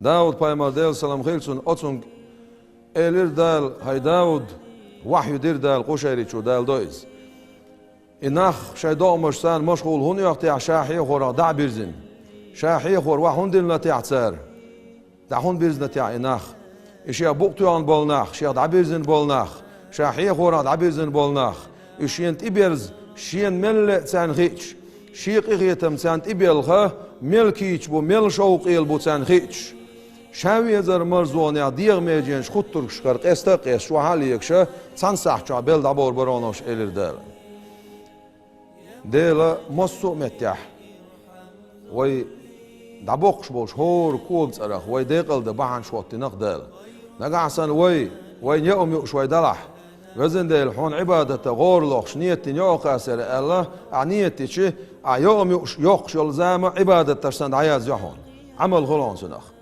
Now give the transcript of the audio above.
داود بايمار ديل سلام خيلسون أتسون إلير دال هاي داود وحي دير دال قشيري شو دال دويز إناخ شيداء مشسان مشغول هون يقطع شاحي خورا دع بيرزن شاحي خور وحون دل نتيع تسار دعون بيرز نتيع إناخ إشياء بوقتيان بالناخ شيء دع بيرزن بالناخ شاحي خورا دع بيرزن بالناخ إشيان تبيرز شين مل تسان خيتش شيق إغيتم تسان تبيلخه ملكيش بو مل شوق إل بو تسان خيتش شاوي زر مرزون يا ديغ ميجينش خود تركشكر قستا قيس شو حاليكش تسان ساحشا بيل دابور برانوش إلير دال ديلا مصو متح وي دابوقش بوش هور كوب صرخ وي ديقل دبحن شوت نقدل نقعسن وي يوم يوشوي دلح وزن ديل حون عبادة غور لوخش نيتي نيوقا سر الله عنيتي شي يوم يوقش يلزام عبادة تشتند عياز يحون عمل غلون سنخ